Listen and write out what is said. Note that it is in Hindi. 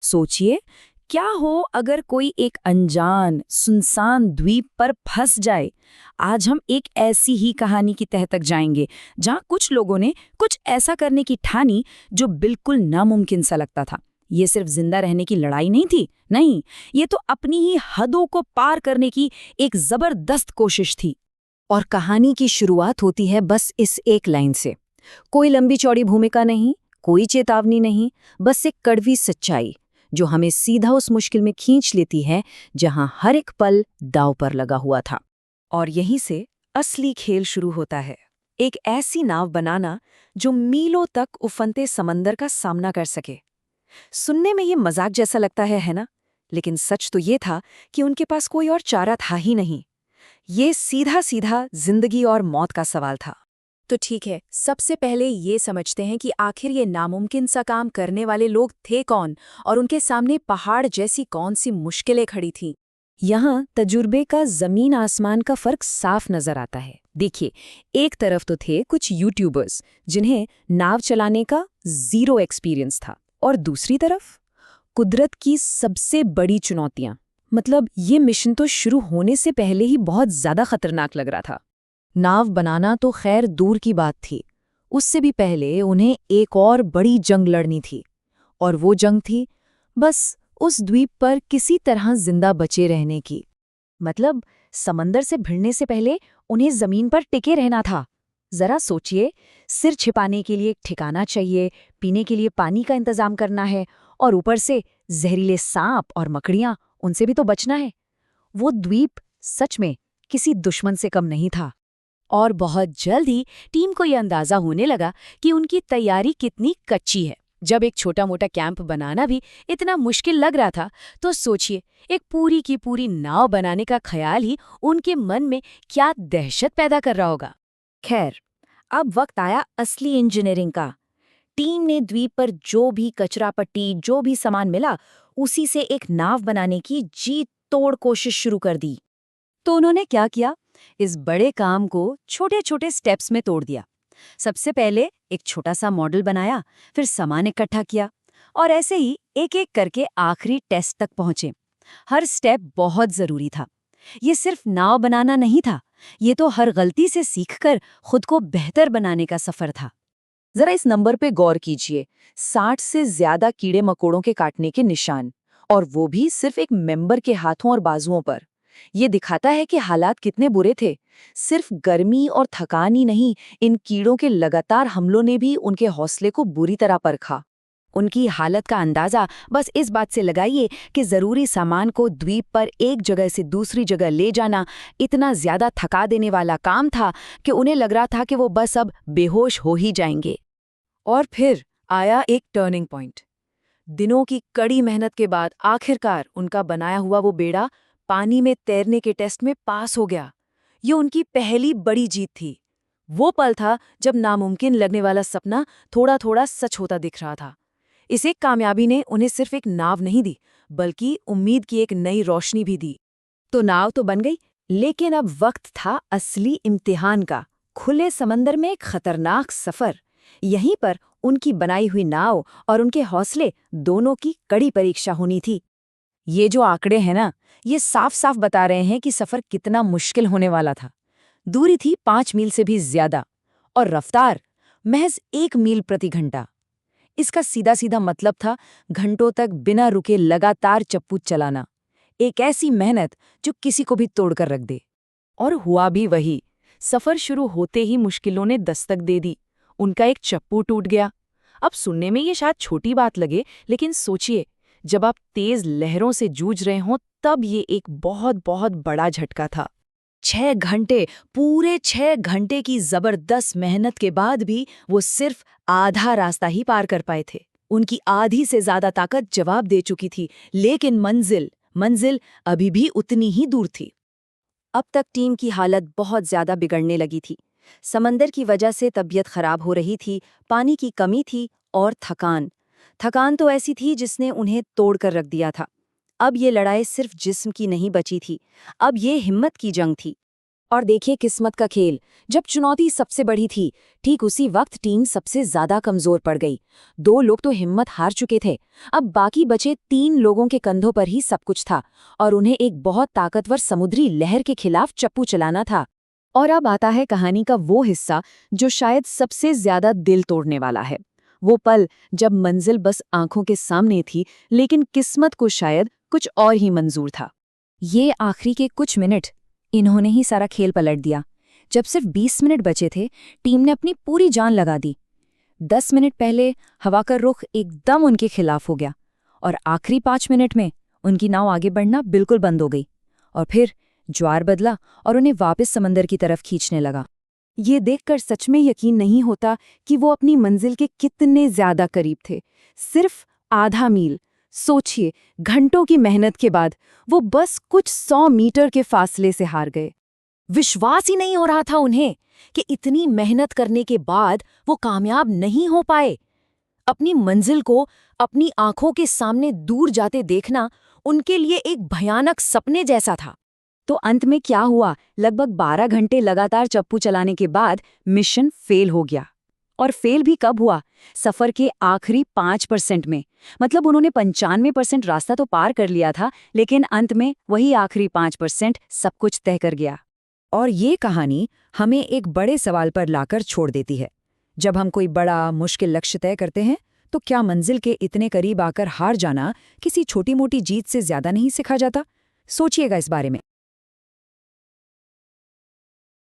सोचिए, क्या हो अगर कोई एक अनजान सुनसान द्वीप पर फंस जाए। आज हम एक ऐसी ही कहानी की तह तक जाएंगे जहां कुछ लोगों ने कुछ ऐसा करने की ठानी जो बिल्कुल नामुमकिन सा लगता था। ये सिर्फ जिंदा रहने की लड़ाई नहीं थी, नहीं, ये तो अपनी ही हदों को पार करने की एक जबरदस्त कोशिश थी। और कहानी की शुरुआत होती है बस इस एक लाइन से। कोई लंबी चौड़ी भूमिका नहीं, कोई चेतावनी नहीं, बस एक कड़वी सच्चाई जो हमें सीधा उस मुश्किल में खींच लेती है जहां हर एक पल दांव पर लगा हुआ था। और यहीं से असली खेल शुरू होता है। एक ऐसी नाव बनाना जो मीलों तक उफनते समंदर का सामना कर सके। सुनने में ये मजाक जैसा लगता है ना? लेकिन सच तो ये था कि उनके पास कोई और चारा था ही नहीं। ये सीधा सीधा जिंदगी और मौत का सवाल था। तो ठीक है, सबसे पहले ये समझते हैं कि आखिर ये नामुमकिन सा काम करने वाले लोग थे कौन और उनके सामने पहाड़ जैसी कौन सी मुश्किलें खड़ी थीं। यहाँ तजुर्बे का जमीन आसमान का फर्क साफ नजर आता है। देखिए, एक तरफ तो थे कुछ यूट्यूबर्स जिन्हें नाव चलाने का जीरो एक्सपीरियंस था, और दूसरी तरफ कुदरत की सबसे बड़ी चुनौतियां। मतलब ये मिशन तो शुरू होने से पहले ही बहुत ज्यादा खतरनाक लग रहा था। नाव बनाना तो खैर दूर की बात थी, उससे भी पहले उन्हें एक और बड़ी जंग लड़नी थी। और वो जंग थी बस उस द्वीप पर किसी तरह जिंदा बचे रहने की। मतलब समंदर से भिड़ने से पहले उन्हें जमीन पर टिके रहना था। जरा सोचिए, सिर छिपाने के लिए एक ठिकाना चाहिए, पीने के लिए पानी का इंतजाम करना है, और ऊपर से जहरीले सांप और मकड़ियां, उनसे भी तो बचना है। वो द्वीप सच में किसी दुश्मन से कम नहीं था। और बहुत जल्द ही टीम को यह अंदाजा होने लगा कि उनकी तैयारी कितनी कच्ची है। जब एक छोटा मोटा कैंप बनाना भी इतना मुश्किल लग रहा था, तो सोचिए, एक पूरी की पूरी नाव बनाने का ख्याल ही उनके मन में क्या दहशत पैदा कर रहा होगा। खैर, अब वक्त आया असली इंजीनियरिंग का। टीम ने द्वीप पर जो भी कचरा पट्टी, जो भी सामान मिला, उसी से एक नाव बनाने की जी तोड़ कोशिश शुरू कर दी। तो उन्होंने क्या किया? इस बड़े काम को छोटे छोटे स्टेप्स में तोड़ दिया। सबसे पहले एक छोटा सा मॉडल बनाया, फिर सामान इकट्ठा किया, और ऐसे ही एक एक करके आखिरी टेस्ट तक पहुंचे। हर स्टेप बहुत जरूरी था। ये सिर्फ नाव बनाना नहीं था, ये तो हर गलती से सीखकर खुद को बेहतर बनाने का सफर था। जरा इस नंबर पे गौर कीजिए, 60 से ज्यादा कीड़े मकोड़ों के काटने के निशान, और वो भी सिर्फ एक मेंबर के हाथों और बाजुओं पर। ये दिखाता है कि हालात कितने बुरे थे। सिर्फ गर्मी और थकान ही नहीं, इन कीड़ों के लगातार हमलों ने भी उनके हौसले को बुरी तरह परखा। उनकी हालत का अंदाजा बस इस बात से लगाइए कि जरूरी सामान को द्वीप पर एक जगह से दूसरी जगह ले जाना इतना ज्यादा थका देने वाला काम था कि उन्हें लग रहा था कि वो बस अब बेहोश हो ही जाएंगे। और फिर आया एक टर्निंग पॉइंट। दिनों की कड़ी मेहनत के बाद आखिरकार उनका बनाया हुआ वो बेड़ा पानी में तैरने के टेस्ट में पास हो गया। ये उनकी पहली बड़ी जीत थी। वो पल था जब नामुमकिन लगने वाला सपना थोड़ा थोड़ा सच होता दिख रहा था। इस एक कामयाबी ने उन्हें सिर्फ एक नाव नहीं दी, बल्कि उम्मीद की एक नई रोशनी भी दी। तो नाव तो बन गई, लेकिन अब वक्त था असली इम्तिहान का। खुले समंदर में एक खतरनाक सफर। यहीं पर उनकी बनाई हुई नाव और उनके हौसले दोनों की कड़ी परीक्षा होनी थी। ये जो आंकड़े हैं ना, ये साफ साफ बता रहे हैं कि सफर कितना मुश्किल होने वाला था। दूरी थी 5 मील से भी ज्यादा, और रफ्तार महज 1 मील प्रति घंटा। इसका सीधा सीधा मतलब था घंटों तक बिना रुके लगातार चप्पू चलाना। एक ऐसी मेहनत जो किसी को भी तोड़कर रख दे। और हुआ भी वही। सफर शुरू होते ही मुश्किलों ने दस्तक दे दी। उनका एक चप्पू टूट गया। अब सुनने में ये शायद छोटी बात लगे, लेकिन सोचिए, जब आप तेज लहरों से जूझ रहे हों तब ये एक बहुत बहुत बड़ा झटका था। 6 घंटे, पूरे 6 घंटे की जबरदस्त मेहनत के बाद भी वो सिर्फ आधा रास्ता ही पार कर पाए थे। उनकी आधी से ज्यादा ताकत जवाब दे चुकी थी, लेकिन मंजिल अभी भी उतनी ही दूर थी। अब तक टीम की हालत बहुत ज्यादा बिगड़ने लगी थी। समंदर की वजह से तबीयत खराब हो रही थी, पानी की कमी थी, और थकान तो ऐसी थी जिसने उन्हें तोड़कर रख दिया था। अब ये लड़ाई सिर्फ जिस्म की नहीं बची थी, अब ये हिम्मत की जंग थी। और देखिए किस्मत का खेल, जब चुनौती सबसे बड़ी थी, ठीक उसी वक्त टीम सबसे ज्यादा कमजोर पड़ गई। 2 लोग तो हिम्मत हार चुके थे, अब बाकी बचे 3 लोगों के कंधों पर ही सब कुछ था, और उन्हें एक बहुत ताकतवर समुद्री लहर के खिलाफ चप्पू चलाना था। और अब आता है कहानी का वो हिस्सा जो शायद सबसे ज्यादा दिल तोड़ने वाला है। वो पल जब मंजिल बस आंखों के सामने थी, लेकिन किस्मत को शायद कुछ और ही मंजूर था। ये आखिरी के कुछ मिनट, इन्होंने ही सारा खेल पलट दिया। जब सिर्फ 20 मिनट बचे थे, टीम ने अपनी पूरी जान लगा दी। 10 मिनट पहले हवा का रुख एकदम उनके खिलाफ हो गया, और आखिरी 5 मिनट में उनकी नाव आगे बढ़ना बिल्कुल बंद हो गई। और फिर ज्वार बदला और उन्हें वापस समंदर की तरफ खींचने लगा। ये देखकर सच में यकीन नहीं होता कि वो अपनी मंजिल के कितने ज्यादा करीब थे। सिर्फ आधा मील। सोचिए, घंटों की मेहनत के बाद वो बस कुछ 100 मीटर के फासले से हार गए। विश्वास ही नहीं हो रहा था उन्हें कि इतनी मेहनत करने के बाद वो कामयाब नहीं हो पाए। अपनी मंजिल को अपनी आंखों के सामने दूर जाते देखना उनके लिए एक भयानक सपने जैसा था। तो अंत में क्या हुआ? लगभग 12 घंटे लगातार चप्पू चलाने के बाद मिशन फेल हो गया। और फेल भी कब हुआ? सफर के आखिरी 5% में। मतलब उन्होंने 95% रास्ता तो पार कर लिया था, लेकिन अंत में वही आखिरी 5% सब कुछ तय कर गया। और ये कहानी हमें एक बड़े सवाल पर लाकर छोड़ देती है। जब हम कोई बड़ा मुश्किल लक्ष्य तय करते हैं, तो क्या मंजिल के इतने करीब आकर हार जाना किसी छोटी मोटी जीत से ज्यादा नहीं सिखा जाता? सोचिएगा इस बारे में।